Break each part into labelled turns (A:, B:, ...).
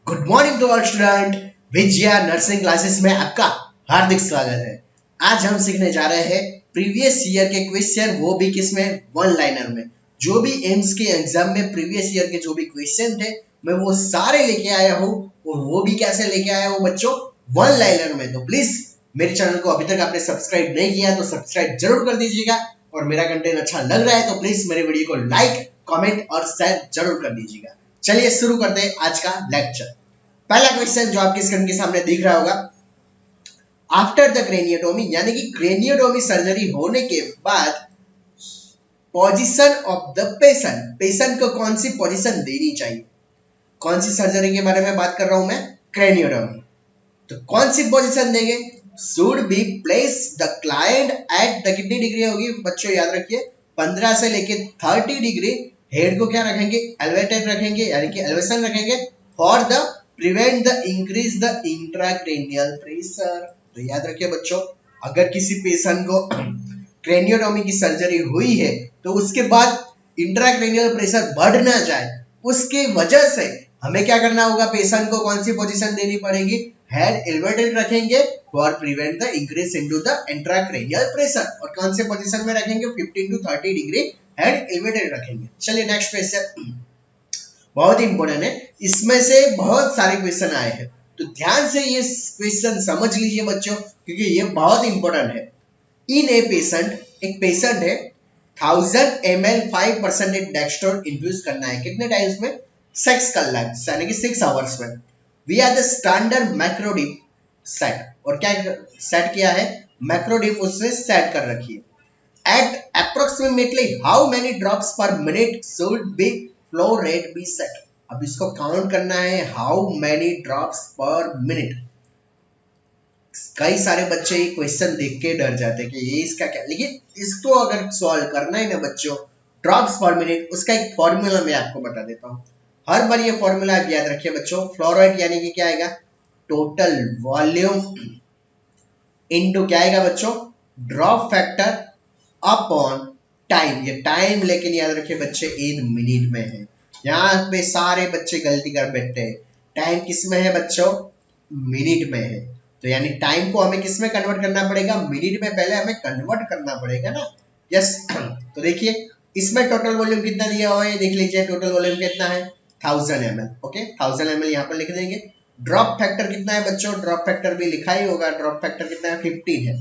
A: Good morning to all student. Vijaya nursing classes में आपका हार्दिक स्वागत है। आज हम सीखने जा रहे हैं प्रीवियस ईयर के क्वेश्चन, वो भी किसमें, वन लाइनर में। जो भी एम्स के एग्जाम में प्रीवियस ईयर के जो भी क्वेश्चन थे मैं वो सारे लेके आया हूँ, और वो भी कैसे लेके आया हूँ बच्चों, वन लाइनर में। तो प्लीज मेरे चैनल को अभी तक आपने सब्सक्राइब नहीं किया तो सब्सक्राइब जरूर कर दीजिएगा, और मेरा कंटेंट अच्छा लग रहा है तो प्लीज मेरे वीडियो को लाइक, कमेंट और शेयर जरूर कर दीजिएगा। चलिए शुरू करते हैं आज का लेक्चर। पहला क्वेश्चन जो आपके स्क्रीन के सामने दिख रहा होगा, आफ्टर द क्रेनियोटोमी, यानी कि क्रेनियोटोमी सर्जरी होने के बाद position of the patient, patient को कौन सी पोजीशन देनी चाहिए। कौन सी सर्जरी के बारे में बात कर रहा हूं मैं, क्रेनियोटोमी। तो कौन सी पोजीशन देंगे, should be place the client at the, कितनी डिग्री होगी बच्चों याद रखिए, 15 से लेके 30 डिग्री। हेड को क्या रखेंगे, एलिवेटेड रखेंगे, यानी कि एलिवेशन रखेंगे, for the prevent the increase the intracranial pressure. तो याद रखिए बच्चों, अगर किसी पेशेंट को क्रेनियोटोमी की सर्जरी हुई है तो उसके बाद इंट्राक्रेनियल प्रेशर बढ़ ना जाए, उसकी वजह से हमें क्या करना होगा, पेशेंट को कौन सी पोजीशन देनी पड़ेगी, हेड एलिवेटेड रखेंगे for prevent the increase into the intracranial pressure. और कौन से पोजीशन में रखेंगे, 15 टू 30 डिग्री हेड एलिवेटेड रखेंगे। चलिए नेक्स्ट क्वेश्चन, बहुत इंपॉर्टेंट है, इसमें से बहुत सारे क्वेश्चन आए हैं, तो ध्यान से ये क्वेश्चन समझ लीजिए बच्चों, क्योंकि ये बहुत इंपॉर्टेंट है। इन ए पेशेंट, एक पेशेंट है, 1000 ml 5% डेक्स्ट्रोन इंफ्यूज करना है, कितने टाइम्स में, 6 कलाक, यानी कि 6 आवर्स में। We are the standard macrodip set, और क्या सेट किया है, मैक्रोडिप उसने सेट कर रखी है। At approximately how many drops per minute should be flow rate be set? अब इसको काउंट करना है, how many drops per minute। कई सारे बच्चे ये क्वेश्चन देख के डर जाते हैं कि ये इसका क्या, लेकिन इसको अगर सॉल्व करना है ना बच्चों, ड्रॉप्स पर मिनट, उसका एक फॉर्मूला मैं आपको बता देता हूँ। हर बार ये फॉर्मूला आप याद रखिए बच्चों, फ्लो रेट यानी कि क्या आएगा, टोटल वॉल्यूम इनटू क्या आएगा बच्चों, ड्रॉप फैक्टर अपॉन टाइम। ये टाइम लेकिन याद रखिए बच्चे इन मिनट में है, यहाँ पे सारे बच्चे गलती कर बैठते हैं। टाइम किस में है बच्चों, मिनट में है, तो यानी टाइम को हमें किस में कन्वर्ट करना पड़ेगा, मिनट में पहले हमें कन्वर्ट करना पड़ेगा ना। यस तो देखिए इसमें टोटल वॉल्यूम कितना दिया हुआ है, देख लीजिए टोटल वॉल्यूम कितना है, 1000 ml। ओके 1000 ml यहाँ पर लिख देंगे। ड्रॉप फैक्टर कितना है बच्चों, ड्रॉप फैक्टर भी लिखा ही होगा, ड्रॉप फैक्टर कितना है, 15 है,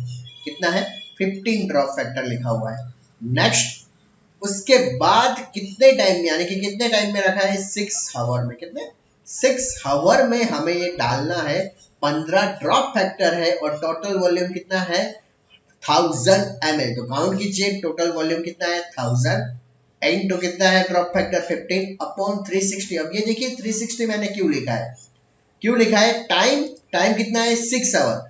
A: कितना है, 15 ड्रॉप फैक्टर लिखा हुआ है। नेक्स्ट, उसके बाद कितने टाइम, यानी कि कितने टाइम में रखा है, 6 आवर में, कितने, 6 आवर में हमें ये डालना है। 15 ड्रॉप फैक्टर है और टोटल वॉल्यूम कितना है, 1000 ml। तो काउंट कीजिए, टोटल वॉल्यूम कितना है, 1000 इनटू कितना है, ड्रॉप फैक्टर 15 अपॉन 360। अब ये देखिए 360 मैंने क्यों लिखा है, क्यों लिखा है, टाइम, टाइम कितना है, 6 आवर।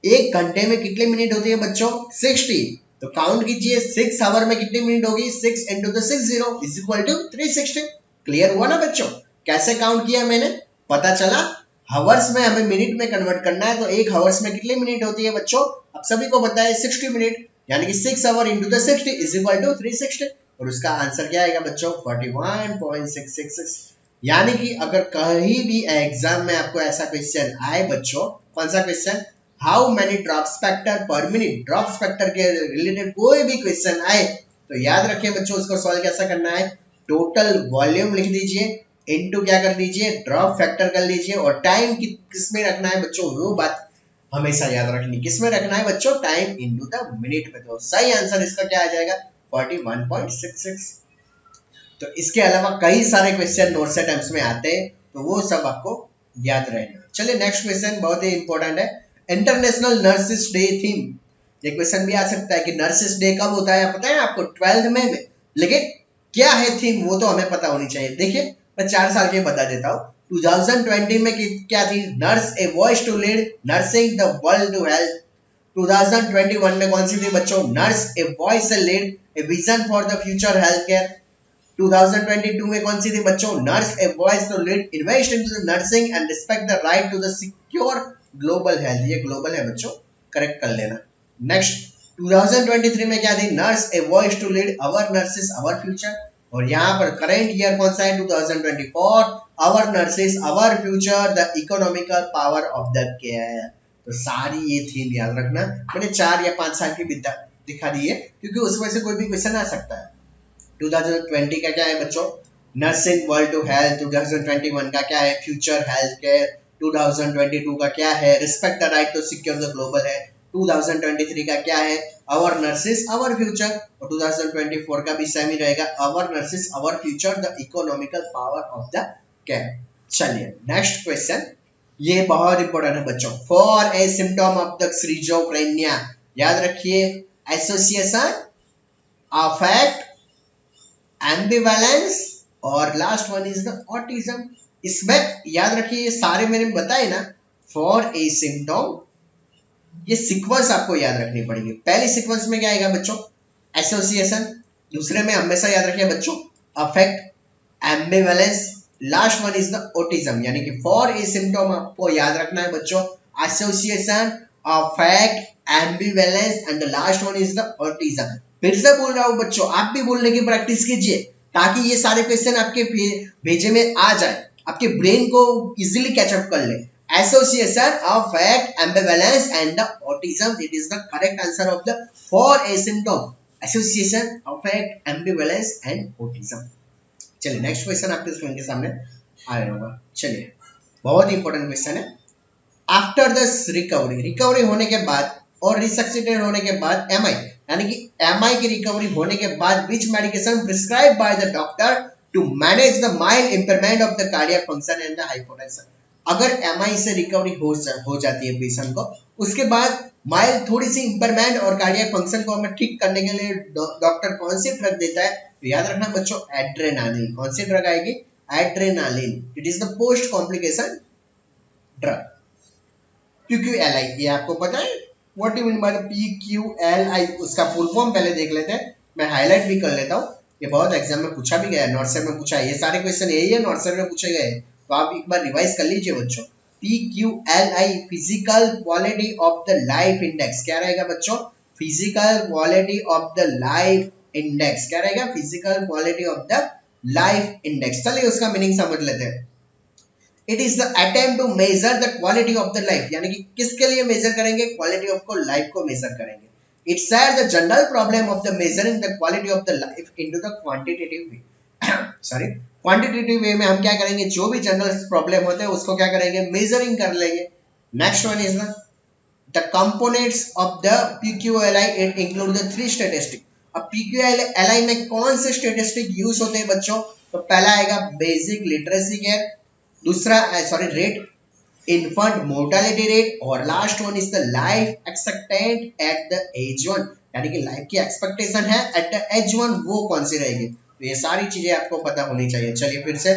A: एक घंटे में कितने मिनट होती है बच्चों, 60। तो काउंट कीजिए 6 आवर में कितनी मिनट होगी, 6 into the 60 is equal to 360। Clear हुआ ना बच्चों, कैसे काउंट किया मैंने, पता चला। हावर्स में हमें मिनट में कन्वर्ट करना है, तो एक हावर्स में कितनी मिनट होती है बच्चों, अब सभी को पता है 60 मिनट, यानी कि 6 hour into the 60 is equal to 360। और उसका आंसर क्या आएगा बच्चों, 41.666। यानी कि अगर कहीं भी एग्जाम में आपको ऐसा क्वेश्चन आए बच्चों, कौन सा question, how many drops factor पर मिनट, ड्रॉप्स फैक्टर के रिलेटेड कोई भी क्वेश्चन आए तो याद रखिए बच्चों, उसको सॉल्व कैसा करना है, टोटल वॉल्यूम लिख दीजिए, इनटू क्या कर दीजिए, ड्रॉप फैक्टर कर लीजिए, और टाइम किस में रखना है बच्चों, वो बात हमेशा याद रखनी, किस में रखना है बच्चों, टाइम इनटू द मिनट में। तो सही आंसर इसका क्या आ जाएगा, 41.66। तो इसके अलावा कई सारे क्वेश्चन नोट्स अटेम्प्ट्स में आते हैं, तो वो सब आपको याद रहेगा। चलिए नेक्स्ट क्वेश्चन बहुत ही इंपॉर्टेंट है, इंटरनेशनल नर्सेस डे थीम। ये क्वेश्चन भी आ सकता है कि नर्सेस डे कब होता है, पता है आपको, 12 मई में, लेकिन क्या है थीम वो तो हमें पता होनी चाहिए। देखिए मैं 4 साल के बता देता हूँ, 2020 में क्या थी, nurse a voice to lead nursing the world to health. 2021 में कौन सी थी बच्चों, nurse a voice a lead a vision for the future health care. 2022 में कौन सी थी बच्चों, nurse a voice to lead invest into the nursing and respect the right to the secure global health. ये ग्लोबल है बच्चों, correct कर लेना। नेक्स्ट 2023 में क्या थी, nurse a voice to lead our nurses our future. और यहाँ पर करेंट ईयर कौन सा है 2024, our nurses our future the economical power of the care. तो सारी ये थीम याद रखना, मैंने 4 या 5 साल की विद्या दिखा दी है क्योंकि उसमें से कोई भी क्वेश्चन आ सकता है। 2020 का क्या है बच्चों, नर्सिंग वर्ल्ड टू हेल्थ। 2021 का क्या है, फ्यूचर हेल्थ केयर। 2022 का क्या है, respect the right to secure the global है। 2023 का क्या है, आवर नर्सेस आवर फ्यूचर। और 2024 का भी सेम ही रहेगा, our nurses our future the economical power of the care. चलिए नेक्स्ट क्वेश्चन, ये बहुत इंपॉर्टेंट है बच्चों। For a symptom of the schizophrenia, याद रखिए एसोसिएशन, अफेक्ट, एम्बिवैलेंस और last one is the autism. इसमें याद रखिए ये सारे मैंने बताए ना, फॉर ए सिम्टम, ये सीक्वेंस आपको याद रखनी पड़ेगी। पहली सीक्वेंस में क्या आएगा बच्चों, एसोसिएशन। दूसरे में हमेशा याद रखिए बच्चों affect, ambivalence, last one is the autism. यानी कि फॉर ए सिम्टम आपको याद रखना है बच्चों association, affect, ambivalence and the last one is the autism. फिर से बोल रहा हूं बच्चों, आप भी बोलने की प्रैक्टिस कीजिए ताकि ये सारे क्वेश्चन आपके भेजे में आ जाए, आपके ब्रेन को इजीली कैचअप कर ले। Association, affect, ambivalence and the autism. It is the correct answer of the for a symptom. Association, affect, ambivalence and autism. चलिए नेक्स्ट क्वेश्चन आपके स्क्रीन के सामने आ रहा होगा। चलिए बहुत इंपॉर्टेंट क्वेश्चन है। आफ्टर द रिकवरी होने के बाद और रिसक्सिटेड होने के बाद एमआई, यानी कि एमआई की रिकवरी होने के बाद which medication prescribe by the doctor to manage the mild impairment of the cardiac function and the hypotension. अगर एमआई से रिकवरी हो जाती है पेशेंट को, उसके बाद माइल्ड थोड़ी सी इंपेयरमेंट और कार्डियक फंक्शन को हमें ठीक करने के लिए डॉक्टर कौन सी ड्रग देता है, तो याद रखना बच्चों एड्रेनालिन। कौन सी ड्रग आएगी, adrenaline. It is the post complication drug. PQLI, ये आपको पता है what do mean by PQLI, उसका फुल फॉर्म पहले देख लेते हैं, मैं हाईलाइट भी कर लेता हूँ। ये बहुत एग्जाम में पूछा भी गया है, नॉर्सर में पूछा है, ये सारे क्वेश्चन यही है नॉर्सर में पूछे गए, तो आप एक बार रिवाइज कर लीजिए बच्चों। PQLI physical quality of the life index, क्या रहेगा बच्चों, physical quality of the life index, क्या रहेगा, physical quality of the life index. चलिए उसका मीनिंग समझ लेते हैं। It is the attempt to measure the quality of the life, यानी कि किसके लिए मेजर करेंगे, क्वालिटी ऑफ को लाइफ को मेजर करेंगे। It's the general problem of the measuring the quality of the life into the quantitative way. Sorry, quantitative way में हम क्या करेंगे, जो भी जनरल प्रॉब्लम होते हैं उसको क्या करेंगे, मेजरिंग कर लेंगे। Next one is the components of the PQLI, it include the 3 statistic. अब PQLI में कौन से स्टैटिस्टिक यूज होते हैं बच्चों, तो पहला आएगा बेसिक लिटरेसी केयर, दूसरा रेट, इन्फेंट मोर्टालिटी रेट, और last one is the life expectant at the age 1, यानी कि लाइफ की एक्सपेक्टेशन है एट द एज 1 वो कौन सी रहेगी। तो ये सारी चीजें आपको पता होनी चाहिए। चलिए फिर से,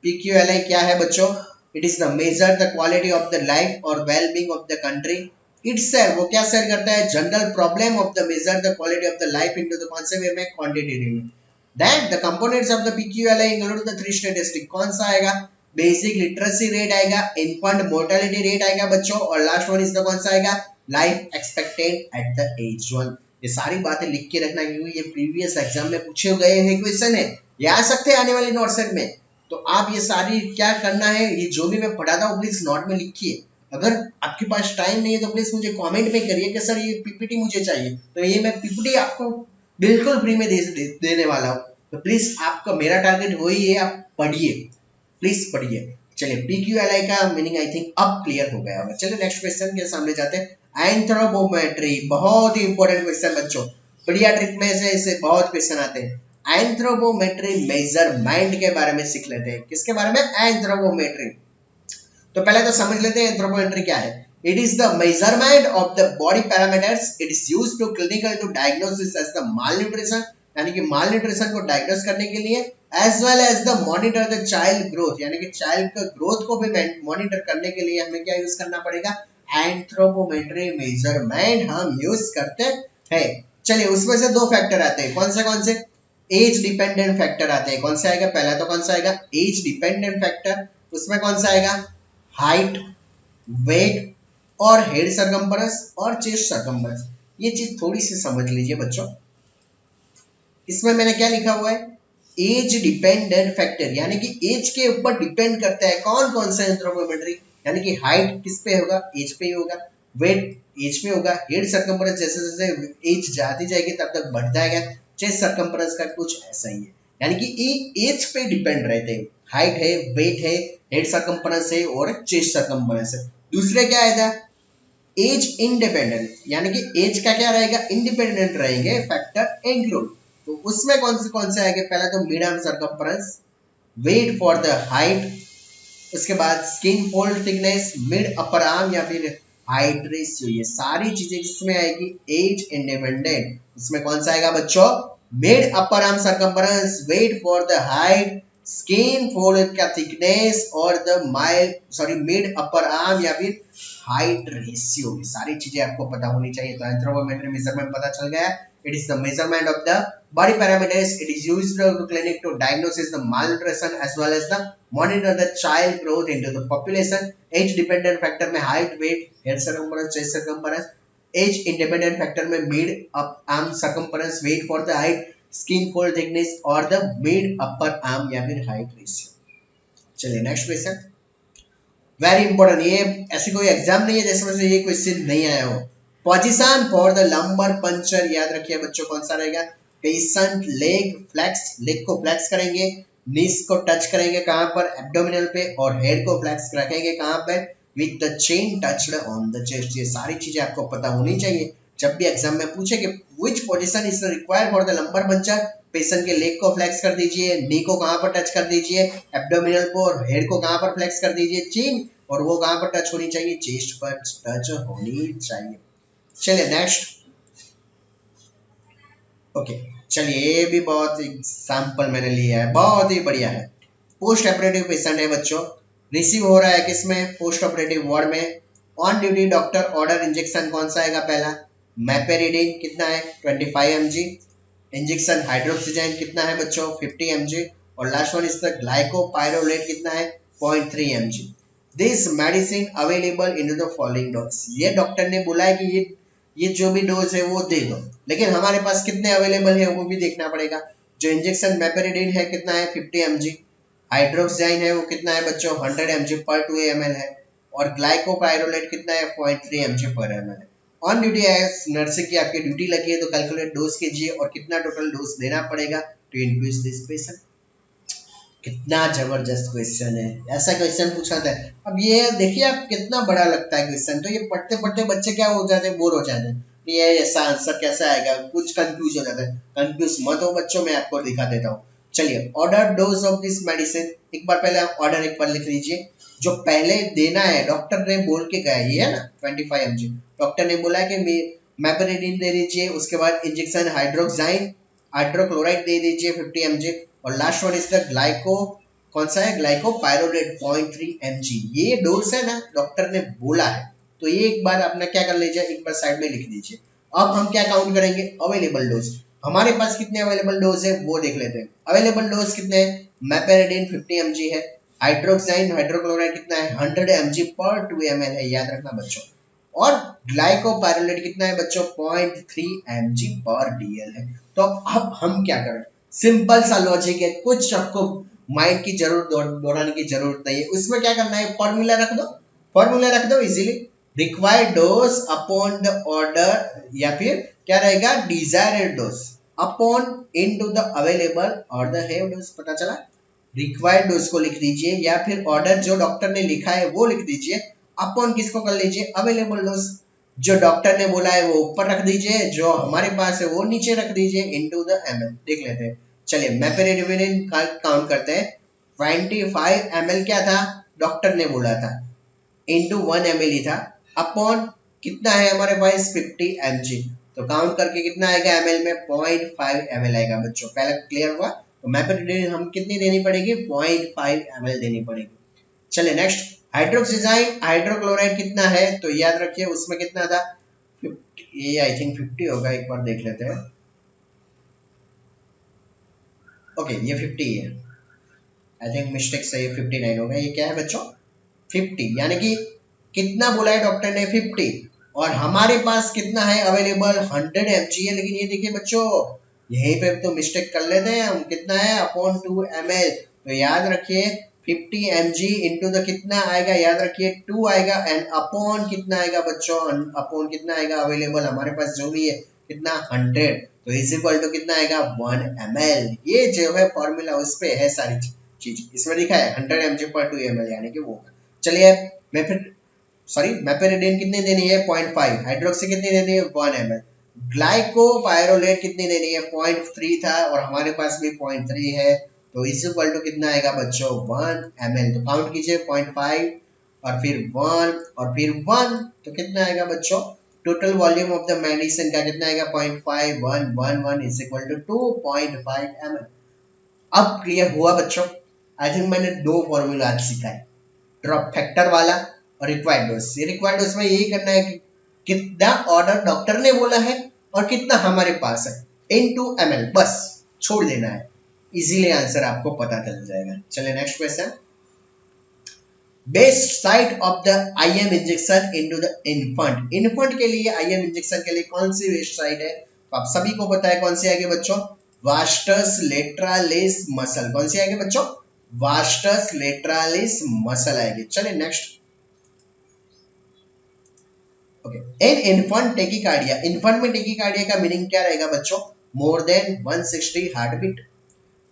A: PQLI क्या है बच्चों, it is the measure the quality of the life और wellbeing of the country. It's वो क्या शेयर करता है, general problem of the measure the quality of the life into the कौन से वे में, क्वांटिटेटिव में। That the components of the PQLI include the 3 statistic, कौन सा आएगा, बेसिक लिटरेसी रेट आएगा, इन्फेंट मोर्टालिटी रेट आएगा बच्चों, और लास्ट वन इज द कौन सा आएगा, life expectant at the age 1। ये सारी बातें लिख के रखना क्योंकि ये प्रीवियस एग्जाम में पूछे गए हैं क्वेश्चन है, ये आ सकते हैं आने वाली नोट सेट में। तो आप ये सारी क्या करना है, ये जो भी मैं पढ़ाता हूँ प्लीज नोट में लिखिए। अगर आपके पास टाइम नहीं है तो प्लीज मुझे कमेंट में करिए कि सर ये PPT मुझे चाहिए, तो ये मैं PPT आपको बिल्कुल फ्री में देने वाला हूँ। तो प्लीज आपका मेरा टारगेट वही है, आप पढ़िए, प्लीज पढ़िए। चलिए PQLI का मीनिंग आई थिंक अब क्लियर हो गया होगा। चलिए नेक्स्ट क्वेश्चन के सामने जाते हैं। एंथ्रोपोमेट्री, बहुत ही इंपॉर्टेंट क्वेश्चन बच्चों, पीडियाट्रिक में से इसे बहुत क्वेश्चन आते हैं। एंथ्रोपोमेट्री मेजरमेंट के बारे में सीख लेते हैं। किसके बारे में, एंथ्रोपोमेट्री। तो पहले तो समझ लेते हैं एंथ्रोपोमेट्री क्या है। It is the measurement of the body parameters, it is used to clinical to diagnosis as the malnutrition, यानी कि मालन्यूट्रिशन को डायग्नोस करने के लिए, as well as the monitor the child growth, यानी कि चाइल्ड का ग्रोथ को भी मॉनिटर करने के लिए हमें क्या यूज करना पड़ेगा, एंथ्रोपोमेट्री मेजरमेंट हम यूज करते हैं। चलिए उसमें से 2 फैक्टर आते हैं, कौन से, एज डिपेंडेंट फैक्टर आते हैं। कौन सा आएगा, पहला तो कौन सा आएगा, एज डिपेंडेंट फैक्टर। उसमें कौन सा आएगा, हाइट, वेट और हेड सरकमफरेंस और चेस्ट सरकमफरेंस। ये चीज थोड़ी सी समझ लीजिए बच्चों। इसमें मैंने क्या लिखा हुआ है, एज डिपेंडेंट फैक्टर, यानी कि एज के ऊपर डिपेंड करता है कौन कौन सा एंथ्रोपोमेट्री, यानी कि हाइट किस पे होगा, एज पे ही होगा, वेट एज पे होगा, हेड सर्कम्फरेंस जैसे जैसे एज जाती जाएगी तब तक बढ़ता है, चेस्ट सर्कम्फरेंस का कुछ ऐसा ही है, यानी कि एज पे डिपेंड रहते हैं, हाइट है, वेट है, हेड सर्कम्फरेंस है और चेस्ट सर्कम्फरेंस है। दूसरे क्या आएगा, एज इंडिपेंडेंट, यानी कि एज का क्या रहेगा, इंडिपेंडेंट रहेंगे फैक्टर इंक्लूड, तो उसमें कौन से आएंगे, पहला तो mid arm circumference, weight for the height, उसके बाद skin fold thickness, mid upper arm या फिर हाइट रेशियो, ये सारी चीजें जिसमें आएगी एज इंडिपेंडेंट, उसमें कौन सा आएगा बच्चों, mid upper arm circumference, weight for the height, skin fold का थिकनेस और द मिड अपर आर्म या फिर हाइट रेशियो, ये सारी चीजें आपको पता होनी चाहिए। तो एंथ्रोपोमेट्री मेजरमेंट पता चल गया, it is the measurement of the body parameters, it is used to clinic to diagnose the malnutrition as well as the monitor the child growth into the population। age dependent factor में height, weight, head circumference, chest circumference, age independent factor में mid arm circumference, weight for the height, skin fold thickness और the mid upper arm या फिर height ratio। चलिए next question, very important, ये ऐसे कोई exam नहीं है जैसे ये क्वेश्चन नहीं आया हो। Position for the lumbar puncture, याद रखिए बच्चों कौन सा रहेगा, पेशेंट लेग फ्लेक्स, लेग को फ्लेक्स करेंगे, नीस को टच करेंगे कहां पर, एब्डोमिनल पे, और हेड को फ्लेक्स रखेंगे कहां पर, with the chain touched on the chest. ये सारी चीजें आपको पता होनी चाहिए, जब भी एग्जाम में पूछे कि which position is required for the lumbar puncture, patient के लेग को फ्लेक्स कर दीजिए, नी को कहां पर टच कर दीजिए, एब्डोमिनल को, और हेड को कहां पर फ्लेक्स कर दीजिए, चेन, और वो कहां पर टच होनी चाहिए, चेस्ट पर टच होनी चाहिए। चलिए नेक्स्ट, ओके चलिए ये भी बहुत एग्जाम्पल मैंने लिया है, बहुत ही बढ़िया है। पोस्ट ऑपरेटिव पेशेंट है बच्चों, रिसीव हो रहा है किसमें, पोस्ट ऑपरेटिव वार्ड में, on duty doctor order injection कौन सा आएगा, पहला मैपेरिडीन कितना है 25 mg, इंजेक्शन हाइड्रोक्सीजन कितना है बच्चों 50 mg, और लास्ट वन इज द ग्लाइकोपाइरोलेट कितना है 0.3 mg। This medicine available in the following dose, ये डॉक्टर ने बोला है कि ये जो भी डोज है वो दे दो, लेकिन हमारे पास कितने अवेलेबल है वो भी देखना पड़ेगा। जो इंजेक्शन मैपेरिडीन है कितना है 50 mg, हाइड्रोक्साइन है वो कितना है बच्चों 100 mg पर 2 ml है, और ग्लाइकोपाइरोलेट कितना है 0.3 mg पर ml है। ऑन ड्यूटी एज नर्सिंग की आपकी ड्यूटी लगी है तो कैलकुलेट डोज कीजिए और कितना टोटल डोज देना पड़ेगा टू इंक्रीज दिस पेशेंट। कितना जबरदस्त क्वेश्चन है, ऐसा क्वेश्चन पूछा था। अब ये देखिए आप कितना बड़ा लगता है क्वेश्चन, तो ये पढ़ते पढ़ते बच्चे क्या हो जाते हैं, बोर हो जाते हैं, ये ऐसा आंसर कैसा आएगा, कुछ कंफ्यूज हो जाता है। कंफ्यूज मत हो बच्चों, मैं आपको दिखा देता हूँ। चलिए order dose of this medicine, एक बार पहले आप ऑर्डर एक बार लिख लीजिए, जो पहले देना है डॉक्टर ने बोल के गया, ये है ना 25 mg, डॉक्टर ने बोला कि मैपेरिडीन दे दीजिए, उसके बाद इंजेक्शन हाइड्रोक्लोराइड दे दीजिए 50 mg, और लास्ट वन इसका ग्लाइको कौन सा है, ग्लाइकोपाइरोलेट 0.3 mg, ये डोज है ना डॉक्टर ने बोला है। तो ये एक बार अपना क्या कर लीजिए, एक बार साइड में लिख दीजिए। अब हम क्या काउंट करेंगे, अवेलेबल डोज, हमारे पास कितने अवेलेबल डोज है वो देख लेते हैं। अवेलेबल डोज कितने हैं, मैपेरिडीन 50 mg है, हाइड्रोक्साइन हाइड्रोक्लोराइड कितना है 100 mg पर 2 ml है, याद रखना बच्चों, और ग्लाइकोपाइरोलेट कितना है बच्चों 0.3 mg पर dl है। तो अब हम क्या करें, सिंपल सा लॉजिक है, कुछ आपको माइंड की जरूरत दौड़ाने की जरूरत नहीं है। उसमें क्या करना है, फॉर्मूला रख दो easily, required dose upon the order, या फिर क्या रहेगा desired dose upon into the available order है डोज, पता चला। रिक्वायर्ड डोज को लिख दीजिए या फिर ऑर्डर जो डॉक्टर ने लिखा है वो लिख दीजिए, अपॉन किसको कर लीजिए, अवेलेबल डोज, जो डॉक्टर ने बोला है वो ऊपर रख दीजिए, जो हमारे पास है वो नीचे रख दीजिए, इनटू द ml। देख लेते हैं, चलिए मैपेरिडीन का काउंट करते हैं। 25 ml क्या था, डॉक्टर ने बोला था, इनटू 1 ml ही था, अपॉन कितना है हमारे पास 50 mg, तो काउंट करके कितना आएगा ml में 0.5 ml आएगा बच्चों। पहले क्लियर हुआ, तो मैपेरिडीन हम कितनी देनी पड़ेगी 0.5 ml देनी पड़ेगी। चलिए नेक्स्ट, हाइड्रोक्सीजाइन हाइड्रोक्लोराइड कितना है, तो याद रखिए उसमें कितना था 50, ये आई थिंक 50 होगा, एक बार देख लेते हैं। ओके ये 50 है, आई थिंक मिस्टेक से ये 59 होगा, ये क्या है बच्चों 50, यानी कि कितना बोला है डॉक्टर ने 50, और हमारे पास कितना है अवेलेबल 100 mg है। लेकिन ये देखिए बच्चों यहीं पे तो मिस्टेक कर लेते हैं हम, कितना है अपॉन 2 ml, तो याद रखिए 50 mg इंटू द कितना आएगा, याद रखिए 2 आएगा, एंड अपॉन कितना आएगा बच्चों, अपॉन कितना आएगा अवेलेबल हमारे पास जो भी है कितना 100, तो इज इक्वल टू कितना आएगा 1 ml। ये जो है फॉर्मूला उस पे है सारी चीज, इसमें लिखा है 100 mg पर 2 ml यानी कि वो। चलिए मेपेरिडीन कितनी देनी है 0.5, हाइड्रोक्सी कितनी देनी है 1 ml, ग्लाइकोपाइरोलेट कितनी देनी है 0.3 था और हमारे पास भी 0.3 है, तो इस इक्वल टू कितना आएगा बच्चों 1 ml। तो काउंट कीजिए 0.5 और फिर 1 और फिर 1, तो कितना आएगा बच्चों total volume of the medicine का कितना आएगा 0.5 1 1 1 इज इक्वल टू 2.5 ml। अब क्लियर हुआ बच्चों? आई थिंक मैंने दो फॉर्मूला आज सीखा है, ड्रॉप फैक्टर वाला और रिक्वायर्ड डोज। ये रिक्वायर्ड डोज में यही करना है कि कितना ऑर्डर डॉक्टर ने बोला है और कितना हमारे पास है इनटू ml, बस छोड़ देना है, इजीली आंसर आपको पता चल जाएगा। चलिए next question, best site of the IM injection into the infant. Infant के लिए IM इंजेक्शन के लिए कौन सी बेस्ट साइट है, तो आप सभी को पता है कौन सी आएगी बच्चों, वास्टस लेटरालिस मसल। कौन सी आएगी बच्चों, वास्टस लेटरालिस मसल आएगी। चलिए next, okay in infant tachycardia, infant में टेकिकार्डिया का मीनिंग क्या रहेगा बच्चों, मोर देन 160 हार्ट बीट।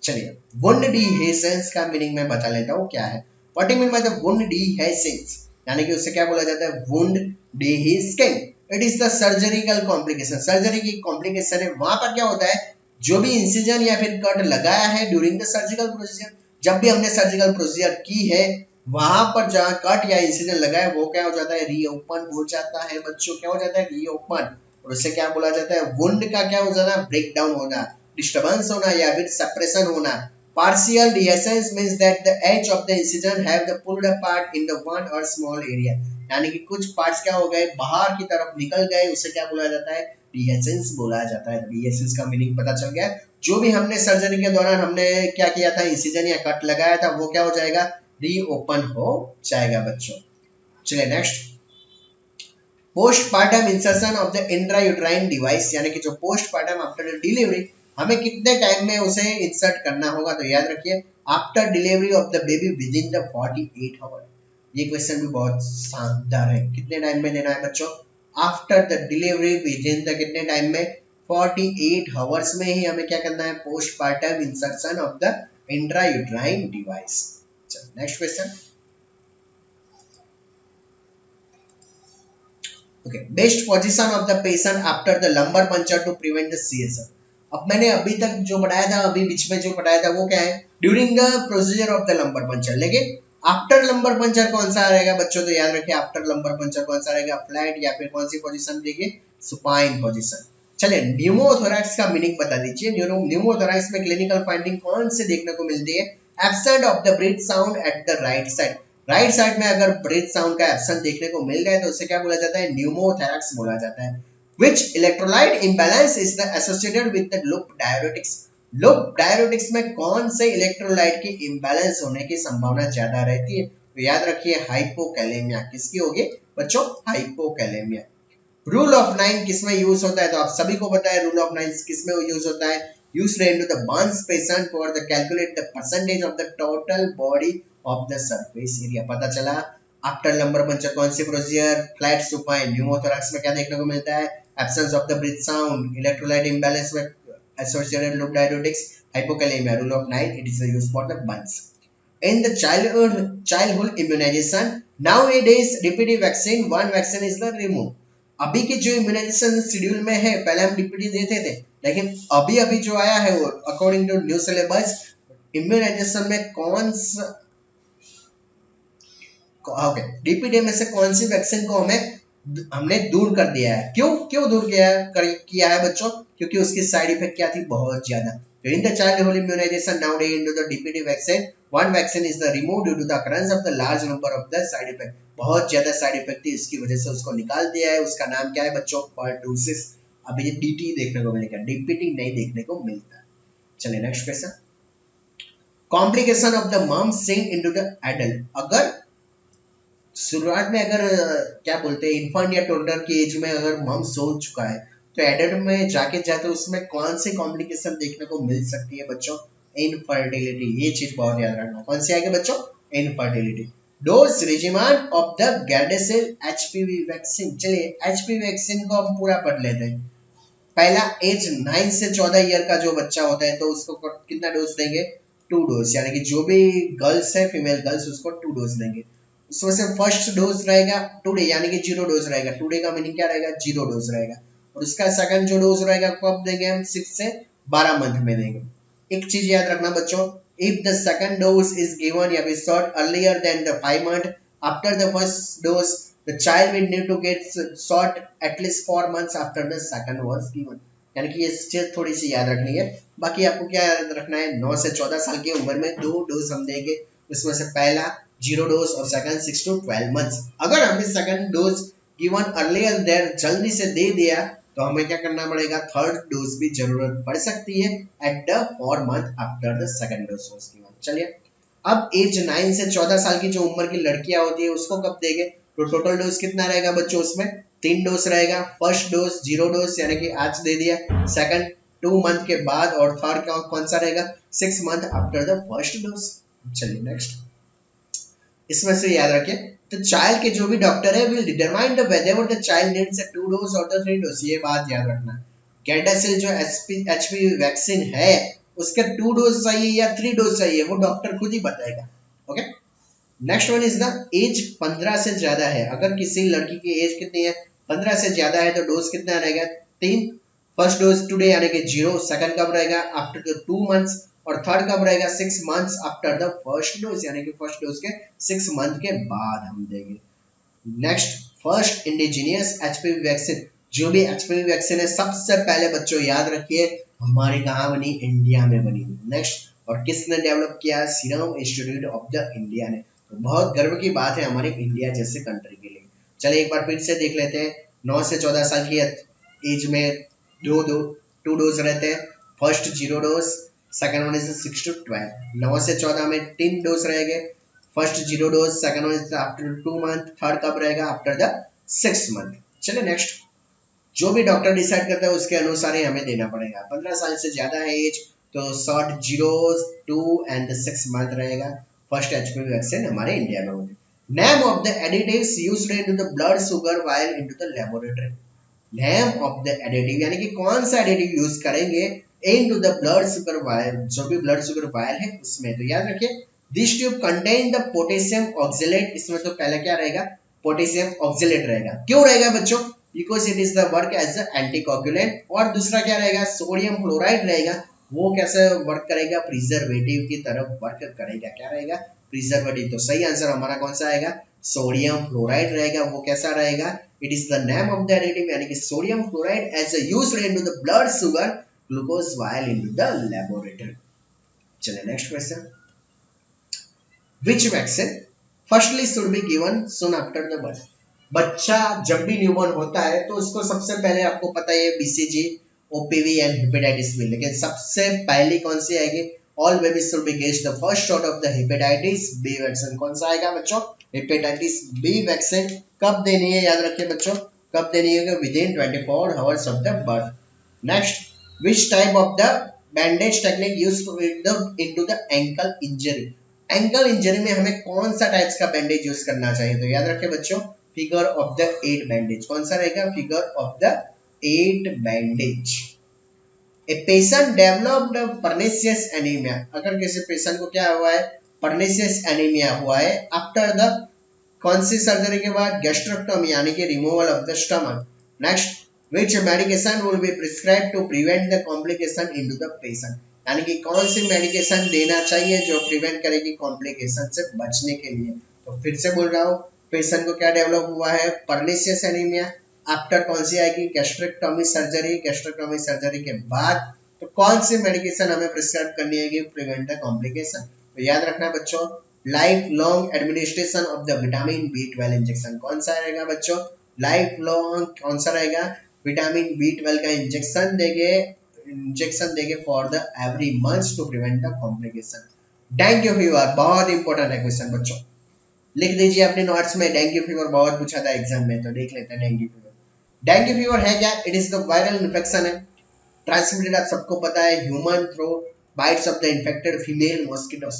A: चलिए वुंड डिहेसेंस का मीनिंग मैं बता लेता हूँ क्या है। What you mean by the wound डिहेसेंस, यानी कि उससे क्या बोला जाता है wound डिहेसेंस, it is the surgical complication, surgery की कॉम्प्लिकेशन है। वहां पर क्या होता है, जो भी इंसिजन या फिर कट लगाया है ड्यूरिंग द सर्जिकल प्रोसीजर, जब भी हमने सर्जिकल प्रोसीजर की है वहां पर जहां कट या इंसिजन लगा है वो क्या हो जाता है, रीओपन हो जाता है बच्चों, क्या हो जाता है रीओपन, और उससे क्या बोला जाता है वुंड का क्या हो जाना, ब्रेक डाउन होना, डिस्टर्बेंस होना या फिर सप्रेशन होना। Partial dehiscence means that the edge of the incision have the pulled apart in the one or small area, यानी कि कुछ पार्ट्स क्या हो गए बाहर की तरफ निकल गए, उसे क्या बोला जाता है डिहेसेंस बोला जाता है। डिहेसेंस का मीनिंग पता चल गया, जो भी हमने सर्जरी के दौरान हमने क्या किया था, इंसिजन या कट लगाया था वो क्या हो जाएगा, रीओपन हो जाएगा बच्चों। चलिए next, postpartum insertion of the intrauterine device, यानी कि जो पोस्टपार्टम आफ्टर डिलीवरी हमें कितने टाइम में उसे इंसर्ट करना होगा, तो याद रखिए after delivery of the baby within the 48 hour. ये क्वेश्चन भी बहुत शानदार है, कितने टाइम में देना है बच्चों, after the delivery within the कितने टाइम में 48 आवर्स में ही हमें क्या करना है, postpartum insertion of the intrauterine device. Next question, okay best position of the patient after the lumbar puncture to prevent the CSF. अब मैंने अभी तक जो पढ़ाया था, अभी बीच में जो पढ़ाया था वो क्या है, during the procedure of the lumbar puncture, लेकिन आफ्टर लंबर पंचर कौन सा रहेगा बच्चों, तो याद रखिए आफ्टर लंबर पंचर कौन सा रहेगा, फ्लैट या फिर कौन सी पोजीशन देखिए, सुपाइन पोजीशन। चलिए न्यूमोथोरैक्स का मीनिंग बता दीजिए, न्यूमोथोरैक्स में क्लिनिकल फाइंडिंग कौन से देखने को मिलती है, absent of the breath sound at the right side, right side में अगर ब्रीथ साउंड का एब्सेंट देखने को मिल जाए तो उसे क्या बोला जाता है, न्यूमोथोरैक्स बोला जाता है। Which electrolyte imbalance is the associated with the loop diuretics? loop diuretics में कौन से इलेक्ट्रोलाइट की इम्बैलेंस होने की संभावना ज्यादा रहती है, तो याद रखिए हाइपोकैलेमिया। किसकी होगी बच्चों, हाइपोकैलेमिया। रूल ऑफ 9 किसमें यूज होता है, तो आप सभी को पता है रूल ऑफ 9 किसमें यूज होता है, used into the burns patient for the calculate the percentage of the total body of the surface area. पता चला आफ्टर लंबर पंचर कौन सी प्रोसीजर, फ्लैट सुपाइन। न्यूमोथोरैक्स में क्या देखने को मिलता है, absence of the breath sound, electrolyte imbalance में associated loop diuretics, hypokalemia. Rule of 9 it is used for the burns. In the childhood immunization, nowadays DPT vaccine, one vaccine is the removed. अभी की जो immunisation schedule में है, पहले हम DPT देते थे, लेकिन अभी अभी जो आया है वो according to new syllabus immunization में कौन सा, ओके डीपीटी में से कौन सी वैक्सीन को हमने दूर कर दिया है। क्यों दूर किया है बच्चों, क्योंकि उसकी साइड इफेक्ट क्या थी, बहुत ज्यादा। तो in the childhood immunization nowadays into the DPT vaccine, one vaccine is the removed due to the occurrence of the large number of the side effect। बहुत ज्यादा साइड इफेक्ट थी, इसकी वजह से उसको निकाल दिया है। उसका नाम क्या है बच्चों, पर्टूसिस। अभी ये डीटी देखने को मिलेगा, डीपीटी नहीं देखने को मिलता। चलिए next question, complication of the mumps sink into the adult. अगर शुरुआत में अगर क्या बोलते हैं इन्फेंट या टोडलर की एज में अगर मम्स हो चुका है तो एडल्ट में जाते उसमें कौन सी कॉम्प्लिकेशन देखने को मिल सकती है बच्चों? इनफर्टिलिटी। ये चीज बहुत याद रखना। कौन सी आएगी बच्चों? Infertility. Dose regimen of the Gardasil HPV vaccine. चलिए एचपीवी वैक्सीन को हम पूरा पढ़ लेते हैं। पहला एज 9 से 14 ईयर का जो बच्चा होता है तो उसको कितना डोज देंगे? 2 डोज, यानी कि जो भी गर्ल्स है फीमेल गर्ल्स उसको 2 डोज देंगे। उसमें से फर्स्ट डोज रहेगा टुडे, यानी कि 0 डोज रहेगा। टुडे का मीनिंग क्या रहेगा? 0 डोज रहेगा। और उसका सेकंड जो डोज रहेगा कब देंगे हम? 6 से 12 मंथ में देंगे। एक चीज याद रखना बच्चों, if the second dose is given या shot earlier than the 5 month after the first dose, the child will need to get shot at least 4 months after the second was given। यानी कि ये चीज थोड़ी सी याद रखनी है। बाकी आपको क्या याद रखना है? 9 से 14 साल की उम्र में 2 डोज हम देंगे। उसमें से पहला 0 डोज और सेकंड 6 to 12 मंथ्स। अगर हमने second dose given earlier there जल्दी से दे दिया तो हमें क्या करना पड़ेगा? थर्ड डोज भी जरूरत पड़ सकती है at the 4 month after the second dose was given. चलिए अब एज 9 से 14 साल की जो उम्र की लड़कियां होती है उसको कब देंगे? तो टोटल डोज कितना रहेगा बच्चों? उसमें 3 डोज रहेगा। फर्स्ट डोज 0 डोज यानी कि आज दे दिया, सेकंड 2 मंथ के बाद, और थर्ड कौन सा रहेगा? 6 month after the first dose. चलिए नेक्स्ट, इसमें से याद रखिए तो चाइल्ड के जो भी डॉक्टर है will determine the whether the child needs a 2 dose और द 3 डोज। ये बात याद रखना। गैरडासिल जो एचपीवी वैक्सीन है उसके 2 डोज चाहिए या 3 डोज चाहिए वो डॉक्टर खुद ही बताएगा। Okay, next one is the age 15 से ज्यादा है। अगर किसी लड़की की एज कितनी है? 15 से ज्यादा है तो डोज कितना रहेगा? 3। फर्स्ट डोज टुडे यानी कि 0, सेकंड कब रहेगा? आफ्टर द 2 मंथ्स, और थर्ड कब रहेगा? 6 months after the first dose, यानी कि फर्स्ट डोज के 6 मंथ के बाद हम देंगे। Next, first indigenous HPV vaccine. जो भी एचपीवी वैक्सीन है सबसे पहले बच्चों याद रखिए हमारे कहाँ बनी? इंडिया में बनी। नेक्स्ट, और किसने डेवलप किया? Serum institute of the India ने। तो बहुत गर्व की बात है हमारे इंडिया जैसे कंट्री के लिए। चलिए एक बार फिर से देख लेते हैं। 9 से 14 साल की एज में दो टू डोज रहते हैं। First 0 dose, second one is 6 to 12। 9 से 14 में 3 डोज रहेंगे। First 0 dose, second one is after 2 month, third कब रहेगा? After the 6 month. चलिए नेक्स्ट, जो भी डॉक्टर डिसाइड करता है उसके अनुसार ही हमें देना पड़ेगा। 15 साल से ज्यादा है एज तो शॉर्ट 0, 2 एंड 6 मंथ रहेगा। फर्स्ट एचपीवी वैक्सीन हमारे इंडिया में होगी। Name of the additives used into the blood sugar vial into the laboratory. Name of the additive यानी कि कौन सा एडिटिव यूज करेंगे into the blood sugar vial, जो भी ब्लड शुगर वायल है उसमें। तो याद रखिए this tube contain the potassium oxalate. इसमें तो पहले क्या रहेगा? पोटेशियम ऑक्सलेट रहेगा। क्यों रहेगा बच्चों? Because it is the work as a anticoagulant. और दूसरा क्या रहेगा? सोडियम क्लोराइड रहेगा। वो कैसे वर्क करेगा? प्रिजर्वेटिव की तरफ वर्क करेगा। क्या रहेगा? प्रिजर्वेटिव। तो सही आंसर हमारा कौन सा आएगा? सोडियम क्लोराइड रहेगा। वो कैसा रहेगा? It is the name of the additive यानी कि sodium chloride as used into the blood sugar glucose vial into the laboratory. चलिए next question, which vaccine firstly should be given soon after the birth. बच्चा जब भी newborn होता है तो उसको सबसे पहले आपको पता है BCG, OPV and hepatitis B. लेकिन सबसे पहली कौन सी आएगी? All babies should be get the first shot of the hepatitis B vaccine. कौन सा आएगा बच्चों? Hepatitis B vaccine. कब देनी है? याद रखिए बच्चों कब देनी है? Within 24 hours of the birth. Next, which type of the bandage technique used into the ankle injury. Ankle injury में हमें कौन सा टाइप्स का बैंडेज यूज करना चाहिए? तो याद रखिए बच्चों फिगर ऑफ द 8 बैंडेज। कौन सा रहेगा? Figure of the 8 bandage. A patient developed pernicious anaemia. अगर किसी पेशेंट को क्या हुआ है? पर्निशियस एनीमिया हुआ है आफ्टर द कौन सी सर्जरी के बाद? गैस्ट्रेक्टोमी यानी कि removal of the stomach. Next, which medication will be prescribed to prevent the complication into the patient. यानी कि कौन सी मेडिकेशन देना चाहिए जो प्रिवेंट करेगी कॉम्प्लिकेशन से बचने के लिए। तो फिर से बोल रहा हूँ, पेशेंट को क्या डेवलप हुआ है? Pernicious anaemia. आफ्टर कौन सी आएगी? Gastrectomy surgery. गैस्ट्रेक्टोमी सर्जरी के बाद तो कौन सी मेडिकेशन हमें प्रिस्क्राइब करनी है कि प्रिवेंट द कॉम्प्लिकेशन? तो याद रखना बच्चों life long administration of the vitamin B12 injection. कौन सा रहेगा बच्चों? लाइफ लॉन्ग कौन सा रहेगा? विटामिन B12 का इंजेक्शन देंगे for the every month to prevent the complication. Dengue fever बहुत इंपॉर्टेंट है क्वेश्चन बच्चों, लिख दीजिए अपने नोट्स में। डेंगू फीवर बहुत पूछा था एग्जाम में, तो देख लेते हैं डेंगू फीवर। डेंगू फीवर है क्या? It is the viral infection है, ट्रांसमिटेड आप सबको पता है human through bytes of the infected female mosquitoes.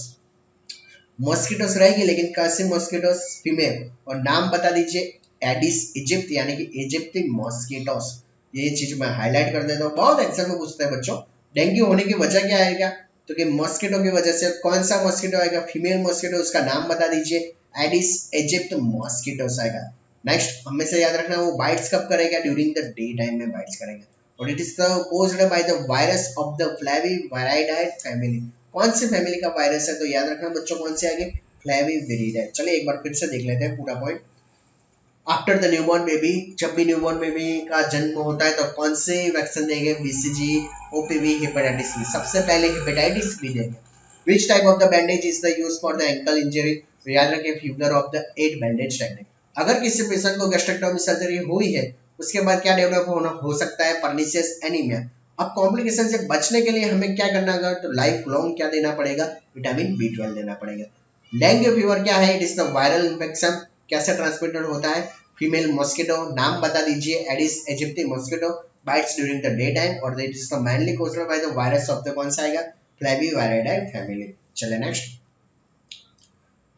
A: Mosquitoes रहेगी लेकिन कैसे मॉस्किटोस? फीमेल। और नाम बता दीजिए, एडिस इजिप्ट यानी कि इजिप्टी मॉस्किटोस। ये चीज मैं हाईलाइट कर देता हूँ, बहुत एग्जाम में पूछता है बच्चों। डेंगू होने की वजह क्या आएगा? तो कि मॉस्किटो की वजह से। कौन सा मॉस्किटो आएगा? फीमेल मॉस्किटो, उसका नाम बता दीजिए, एडिस इजिप्ट मॉस्किटोस आएगा। नेक्स्ट हमेशा याद रखना, वो बाइट्स कब करेगा? ड्यूरिंग द डे टाइम में बाइट्स करेगा। और it is caused by the virus of the Flaviviridae family. कौन सी फैमिली का वायरस है? तो याद रखना बच्चों, कौन से आगे? फ्लेविविरिडाe। चलिए एक बार फिर से देख लेते हैं पूरा point. After the newborn baby, जब भी न्यूबॉर्न बेबी का जन्म होता है तो कौन से वैक्सीन देंगे? BCG, OPV, hepatitis B. सबसे पहले हेपेटाइटिस बी देंगे। Which type of the bandage is the use for the ankle injury? तो याद रखें figure of the 8 bandage technique. अगर किसी पेशेंट को गैस्ट्रेक्टोमी सर्जरी हुई है, उसके बाद क्या डेवलप होना हो सकता है? Pernicious anaemia. अब कॉम्प्लिकेशन से बचने के लिए हमें क्या करना होगा? तो लाइफ लॉन्ग क्या देना पड़ेगा? विटामिन B12 देना पड़ेगा। डेंगू फीवर क्या है? It is the viral infection. कैसे ट्रांसमिटेड होता है? Female mosquito. नाम बता दीजिए, Aedes aegypti mosquito, bites during the day time और it is the mainly caused by the virus of the, कौन सा आएगा? Flaviviridae family. चलिए next.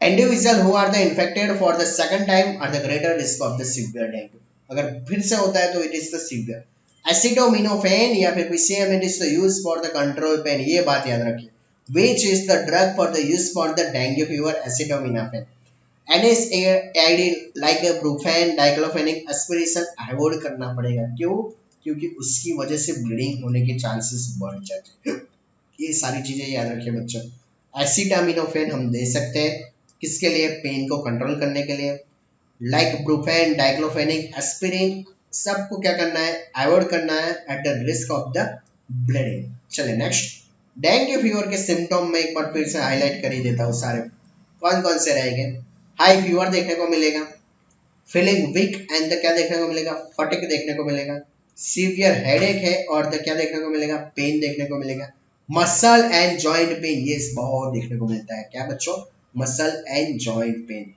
A: Individual who are the infected for the second time are the greater risk of the severe dengue. अगर फिर से होता है तो it is the severe. Acetaminophen या फिर PCM it is the use for the control pain. ये बात याद रखिए। Which is the drug for the use for the dengue fever? Acetaminophen. NSAID like Brufen, diclofenac aspiration avoid करना पड़ेगा। क्यों? क्योंकि उसकी वजह से ब्लीडिंग होने के चांसेस बढ़ जाते हैं। ये सारी चीजें याद रखिए बच्चों। एसिटामिनोफेन हम दे सकते हैं किसके लिए? पेन को कंट्रोल करने के लिए। लाइक ब्रूफेन, डाइक्लोफेनिक एस्पिरिन, सबको क्या करना है? अवॉइड करना है at the risk of the bleeding. चलिए नेक्स्ट। डेंगू फीवर के सिम्टम में एक बार फिर से हाईलाइट कर ही देता हूँ सारे। कौन कौन से रहेंगे? हाई फीवर देखने को मिलेगा, फीलिंग वीक एंड द क्या देखने को मिलेगा? फटिग देखने को मिलेगा। सीवियर हेडेक है और द क्या देखने को मिलेगा? पेन देखने को मिलेगा। मसल एंड जॉइंट पेन, ये बहुत देखने को मिलता है। क्या बच्चों? Muscle and joint pain.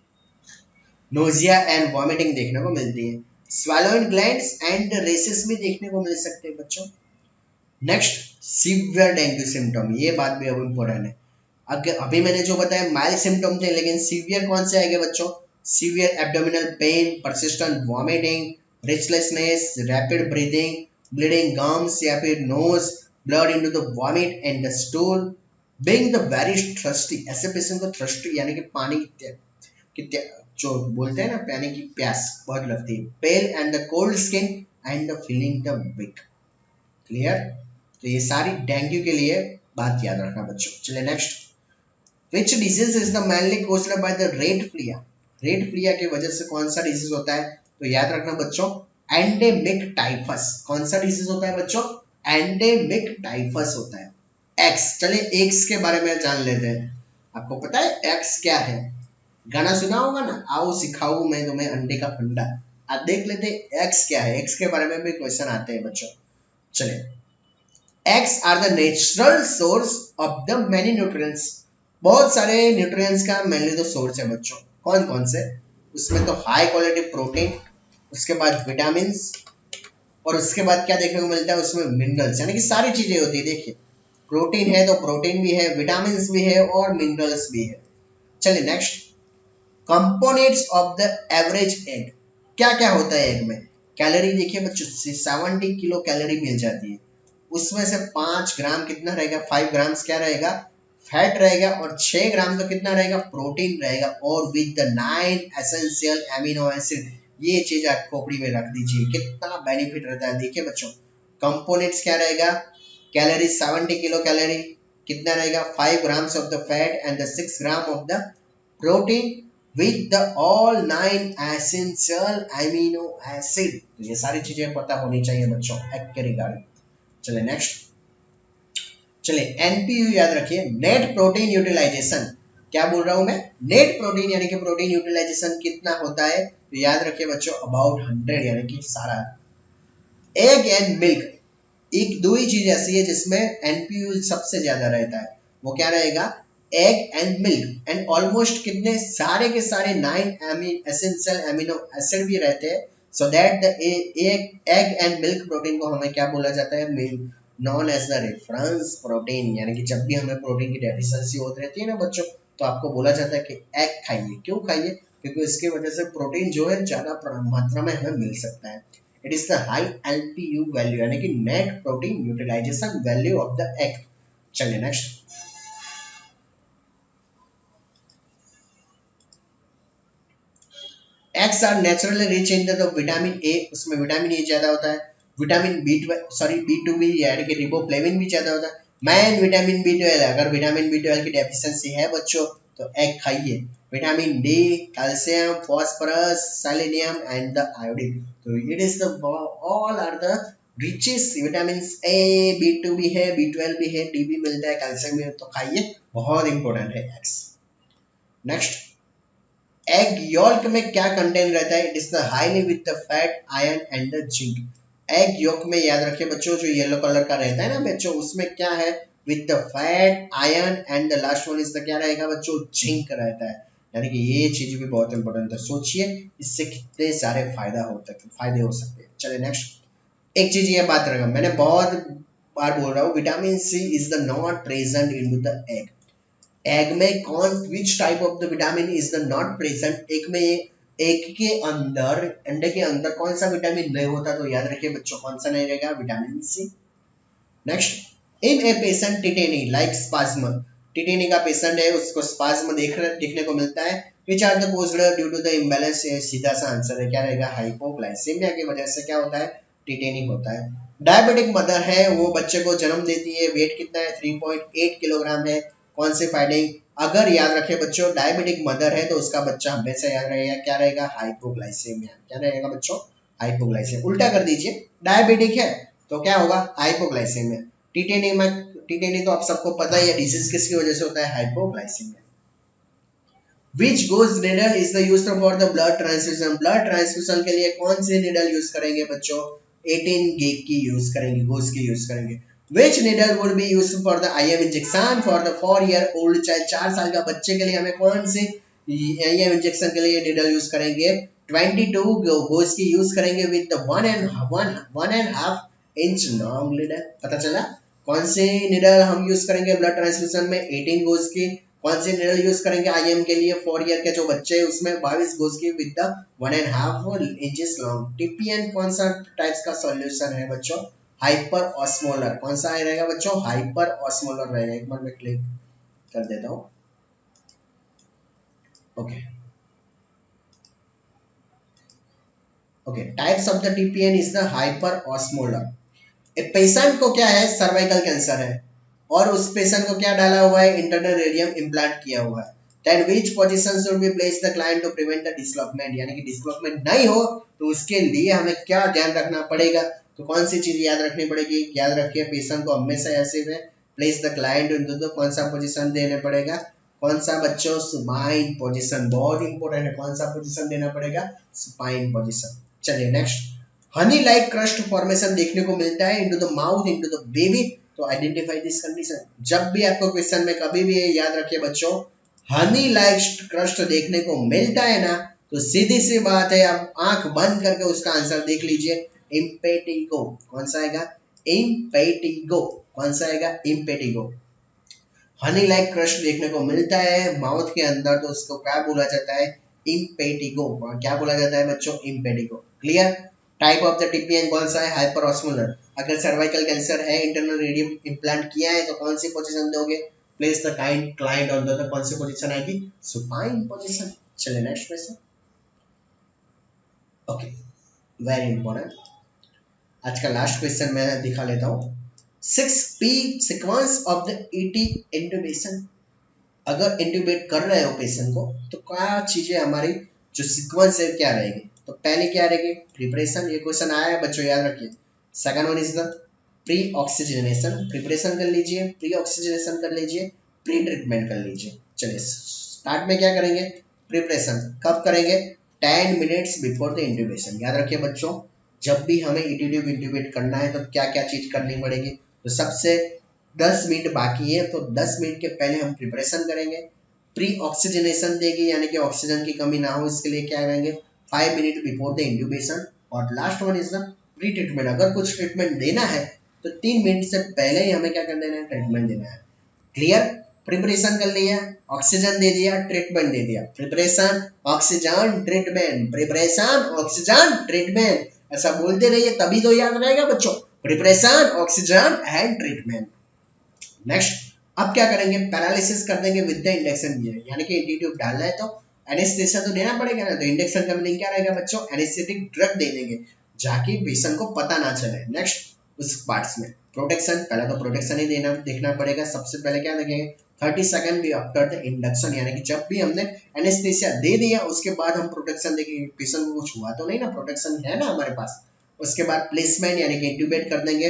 A: Nausea and vomiting देखने को मिलती है। स्वैलोइंग ग्लैंड्स एंड रेसेस भी देखने को मिल सकते हैं बच्चों। नेक्स्ट, सीवियर डेंगू सिम्टम, ये बात भी अब इम्पोर्टेंट है। अभी मैंने जो बताया माइल्ड सिम्टम थे, लेकिन सीवियर कौन से आएंगे बच्चों? Severe abdominal pain, persistent vomiting, restlessness, rapid breathing, bleeding gums या फिर nose, blood into the vomit and the stool, being the very thirsty. ऐसे पेशेंट को थर्स्टी यानी कि पानी की जो बोलते हैं ना, पानी की प्यास बहुत लगती है। Pale and the cold skin and the feeling the weak. Clear? तो ये सारी डेंगू के लिए बात याद रखना बच्चों। चलिए next. Which disease is the mainly caused by the red flea? Red Phulia की वजह से कौन सा डिजीज होता है? तो याद रखना बच्चों, एंडेमिक टाइफस। कौन सा डिजीज होता है बच्चों? एंडेमिक टाइफस होता है। एक्स, चलिए एक्स के बारे में जान लेते हैं। आपको पता है एक्स क्या है? गाना सुना होगा ना, आओ सिखाऊं मैं तुम्हें अंडे का फंडा। आप देख लेते एक्स क्या है। एक्स के बारे में भी क्वेश्चन आते हैं बच्चों। चलिए, eggs are the natural source of the many nutrients। बहुत सारे न्यूट्रिएंट्स का मेनली तो सोर्स है बच्चों। कौन कौन से? उसमें तो हाई क्वालिटी प्रोटीन, उसके बाद विटामिन और उसके बाद क्या देखने को मिलता है? उसमें मिनरल्स, यानी कि सारी चीजें होती है। देखिए, प्रोटीन है तो प्रोटीन भी है, विटामिन भी है और मिनरल्स भी है। चलिए next. Components of the average egg, क्या क्या होता है एग में? कैलोरी देखिए बच्चों, 70 किलो कैलोरी मिल जाती है। उसमें से 5 ग्राम कितना रहेगा? 5 ग्राम्स क्या रहेगा? फैट रहेगा। और 6 ग्राम तो कितना रहेगा? प्रोटीन रहेगा। और with the 9 essential amino acid. ये चीज आप खोपड़ी में रख दीजिए, कितना बेनिफिट रहता है। देखिए बच्चों, कंपोनेंट्स क्या रहेगा? कैलोरी 70 किलो कैलोरी, कितना रहेगा? 5 grams of the fat and the 6 gram of the protein with the all 9 essential amino acid। तो ये सारी चीजें पता होनी चाहिए बच्चों एग के रिगार्डिंग। चलिए नेक्स्ट। चलिए एनपीयू याद रखिए, नेट प्रोटीन यूटिलाइजेशन। क्या बोल रहा हूं मैं? नेट प्रोटीन यानी कि प्रोटीन यूटिलाइजेशन कितना होता है? तो याद रखिए बच्चों, अबाउट 100, यानी कि सारा। एग एंड मिल्क, एक दो ही चीज ऐसी है जिसमें एनपीयू सबसे ज्यादा रहता है। वो क्या रहेगा? Egg and milk. And almost कितने सारे के सारे 9 एसेंशियल एमिनो एसिड भी रहते हैं, so that the egg and milk protein को हमें क्या बोला जाता है, known as the reference protein, यानी कि जब भी हमें प्रोटीन की डेफिशिएंसी होती रहती है ना बच्चों, तो आपको बोला जाता है कि एग खाइए। क्यों खाइए, क्योंकि इसकी वजह से प्रोटीन जो है ज्यादा मात्रा में हमें मिल सकता है। It is the high LPU value, यानी कि net protein utilization value of the egg. चलिए next. Eggs are naturally rich in the vitamin A, उसमें विटामिन ए ज्यादा होता है। विटामिन बी2 भी, यानी कि रिबोफ्लेविन भी ज्यादा होता है। मैन विटामिन बी12, अगर विटामिन बी12 की डेफिशिएंसी है बच्चों तो एग खाइए। Vitamin D, calcium, phosphorus, selenium and the iodine, तो it is the all are the richest vitamin. A, B two भी है, बी12 भी है, डी भी मिलता है, कैल्शियम भी, तो खाइए, बहुत इंपॉर्टेंट है एग्स। नेक्स्ट, एग योल्क में क्या कंटेंट रहता है, it is the highly with the fat, iron and the zinc. Egg yolk में याद रखिए बच्चों, जो येलो कलर का रहता है ना बच्चों, उसमें क्या है, with the fat, iron and the last one is the क्या रहेगा बच्चों, जिंक रहता है। यानी कि ये चीज भी बहुत इंपॉर्टेंट है, सोचिए इससे कितने सारे फायदे हो सकते हैं। चलिए नेक्स्ट। एक चीज ये बात रहेगा, मैंने बहुत बार बोल रहा हूँ, vitamin C is the not present in the egg. Egg में कौन, which type of the vitamin is the not present, egg के अंदर, अंडे के अंदर कौन सा विटामिन नहीं होता, तो याद रखिए बच्चों कौन सा नहीं रहेगा, vitamin C. Next, in a patient tetany like spasm, tetany का पेशेंट है, उसको स्पाज्म देखने को मिलता है। Which are the caused due to the imbalance, सीधा सा आंसर है, क्या रहेगा, हाइपोग्लाइसेमिया की वजह से क्या होता है, टिटेनी होता है। डायबिटिक मदर है, वो बच्चे को जन्म देती है, वेट कितना है, 3.8 किलोग्राम है। कौन से फाइंडिंग, अगर याद रखे बच्चों डायबिटिक मदर है तो उसका बच्चा हमेशा याद रहेगा, क्या रहेगा, हाइपोग्लाइसेमिया, क्या रहेगा बच्चों, हाइपोग्लाइसेमिया। उल्टा कर दीजिए, डायबिटिक है तो क्या होगा, हाइपोग्लाइसेमिया। टिटेनी तो आप सबको पता ही है, डिजीज किसकी वजह से होता है, hypoglycaemia. Which goes needle is the used for the blood transfusion, blood transfusion के लिए कौन सी needle यूज करेंगे बच्चों, 18 gauge की यूज करेंगे, गोज की यूज करेंगे। Which needle would be used for the IM injection for the 4-year-old child, 4 साल का बच्चे के लिए हमें कौन सी IM इंजेक्शन के लिए needle यूज करेंगे, 22 गोज की यूज करेंगे with the 1.5 inch long needle। पता चला कौन सी needle हम यूज करेंगे ब्लड ट्रांसफ्यूजन में, 18 गोज की। कौन सी needle यूज करेंगे आईएम के लिए, 4 ईयर के जो बच्चे हैं उसमें 22 गोज की with the 1.5 inches long. TPN कौन सा टाइप्स का सॉल्यूशन है बच्चों, हाइपर ऑस्मोलर। कौन सा रहेगा बच्चों, हाइपर ऑस्मोलर रहेगा। एक बार मैं क्लिक कर देता हूं, okay okay. Types of the TPN is the hyper osmolar. एक पेशेंट को क्या है, सर्वाइकल कैंसर है, और उस पेशेंट को क्या डाला हुआ है, इंटरनल रेडियम इम्प्लांट किया हुआ है। Then which position should be place the client to prevent the dislodgement, यानी कि डिसलॉकमेंट नहीं हो तो उसके लिए हमें क्या ध्यान रखना पड़ेगा, तो कौन सी चीज याद रखनी पड़ेगी, याद रखिए पेशेंट को हमेशा ऐसे में place the client into the, कौन सा पोजीशन देना पड़ेगा, कौन सा बच्चों, सुपाइन पोजीशन, बहुत इंपॉर्टेंट है, कौन सा पोजीशन देना पड़ेगा, सुपाइन पोजीशन। चलिए next. Honey like crust formation देखने को मिलता है into the mouth, into the baby, तो आइडेंटिफाई दिस कंडीशन। जब भी आपको क्वेश्चन में कभी भी याद रखिए बच्चों, हनी लाइक क्रस्ट देखने को मिलता है ना, तो सीधी सी बात है, आप आंख बंद करके उसका आंसर देख लीजिए, इम्पेटिगो। कौन सा आएगा, इम्पेटिगो। कौन सा आएगा, इम्पेटिगो। हनी लाइक क्रस्ट देखने को मिलता है माउथ के अंदर, तो उसको क्या बोला जाता है, इम्पेटिगो। क्या बोला जाता है बच्चों, impetigo. Clear. Type of the TPN कौन सा है, हाइपर ऑस्मोलर। अगर सर्वाइकल कैंसर है, इंटरनल रेडियम इम्प्लांट किया है, तो कौन सी पोजीशन दोगे, place the client on the, कौन सी पोजीशन आएगी, सुपाइन पोजीशन। चलिए next question, okay, very important. आज का लास्ट क्वेश्चन मैं दिखा लेता हूँ। 6P sequence of the ET intubation. अगर इंट्यूबेट कर रहे हो पेशेंट को, तो क्या चीजें हमारी जो सीक्वेंस है क्या रहेगी, तो पहले क्या रहेगी, प्रिपरेशन। ये क्वेश्चन आया है बच्चों, याद रखिए। Second one is the pre oxygenation, preparation कर लीजिए, प्री ऑक्सीजनेशन कर लीजिए, प्री ट्रीटमेंट कर लीजिए। चलिए स्टार्ट में क्या करेंगे, प्रिपरेशन कब करेंगे, 10 मिनट्स बिफोर द इंट्यूबेशन। याद रखिए बच्चों, जब भी हमें ईटी इंट्यूबेट करना है तो क्या क्या चीज करनी पड़ेगी, तो सबसे 10 मिनट बाकी है तो 10 मिनट के पहले हम प्रिपरेशन करेंगे। प्री ऑक्सीजनेशन देगी, यानी कि ऑक्सीजन की कमी ना हो इसके लिए क्या करेंगे, 5 मिनट बिफोर द इंट्यूबेशन और last one is the pre treatment. अगर कुछ ट्रीटमेंट देना है तो 3 मिनट से पहले ही हमें क्या कर देना है, ट्रीटमेंट देना है। क्लियर? प्रिपरेशन कर लिया, ऑक्सीजन दे दिया, ट्रीटमेंट दे दिया। Preparation oxygen treatment, preparation oxygen treatment, ऐसा बोलते रहिए तभी तो याद रहेगा बच्चों। Preparation oxygen and treatment. Next अब क्या करेंगे, पैरालिसिस कर देंगे विद द इंडक्शन गियर, यानी कि एंटीट्यूब डालना है तो एनेस्थेसिया तो देना पड़ेगा ना, तो इंडक्शन का मीनिंग क्या रहेगा बच्चों, एनेस्थेटिक ड्रग दे देंगे जाके पेशेंट को पता ना चले। नेक्स्ट उस पार्ट्स में प्रोटेक्शन, पहले तो प्रोटेक्शन ही देना देखना पड़ेगा। सबसे पहले क्या देखेंगे, 30 सेकंड भी आफ्टर द इंडक्शन, यानी कि जब भी हमने एनेस्थेसिया दे दिया उसके बाद हम प्रोटेक्शन देंगे, पेशेंट को कुछ हुआ तो नहीं ना, प्रोटेक्शन है ना हमारे पास। उसके बाद प्लेसमेंट यानी कि इंट्यूबेट कर देंगे।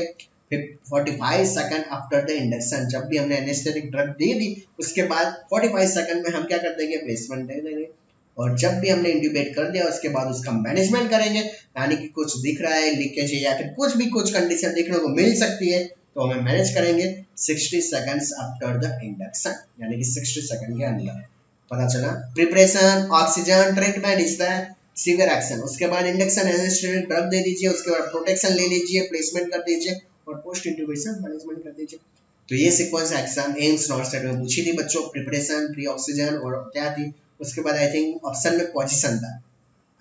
A: फिर 45 सेकंड आफ्टर द इंडक्शन, जब भी हमने एनेस्थेटिक ड्रग दे दी उसके बाद 45 सेकंड में हम क्या कर देंगे, प्लेसमेंट दे देंगे। और जब भी हमने इंट्यूबेट कर दिया उसके बाद उसका मैनेजमेंट करेंगे, यानी कि कुछ दिख रहा है लीकेज है या फिर कुछ कंडीशन देखने को मिल सकती है तो हमें मैनेज करेंगे 60 सेकंड्स आफ्टर द इंडक्शन, यानी कि 60 सेकंड के अंदर। पता चला, preparation oxygen treatment is the severe action. उसके बाद इंडक्शन एनेस्थेटिक ड्रग दे दीजिए, उसके बाद प्रोटेक्शन ले लीजिए, प्लेसमेंट कर दीजिए और पोस्ट इंट्यूबेशन मैनेजमेंट कर दीजिए। तो ये sequence exam AIIMS not state में पूछी थी बच्चों, प्रिपरेशन, प्री ऑक्सीजन और क्या थी उसके बाद आई थिंक ऑप्शन में पोजीशन था।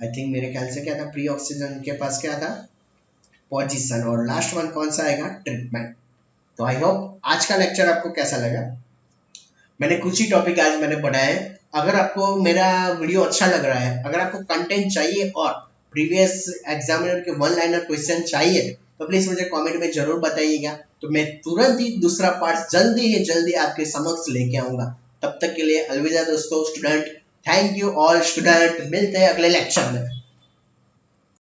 A: आई थिंक मेरे ख्याल से क्या था, प्री ऑक्सीजन के पास क्या था, पोजीशन, और लास्ट वन कौन सा आएगा, ट्रीटमेंट। तो आई होप आज का लेक्चर आपको कैसा लगा। मैंने कुछ ही टॉपिक आज मैंने पढ़ाए हैं। अगर आपको मेरा वीडियो अच्छा लग रहा है, अगर आपको कंटेंट चाहिए और प्रीवियस एग्जामिनर के वन लाइनर क्वेश्चन चाहिए तो प्लीज मुझे कमेंट में जरूर बताइएगा, तो मैं तुरंत ही दूसरा पार्ट जल्दी आपके समक्ष लेके आऊंगा। तब तक के लिए अलविदा दोस्तों, student. Thank you all student, मिलते हैं अगले लेक्चर में।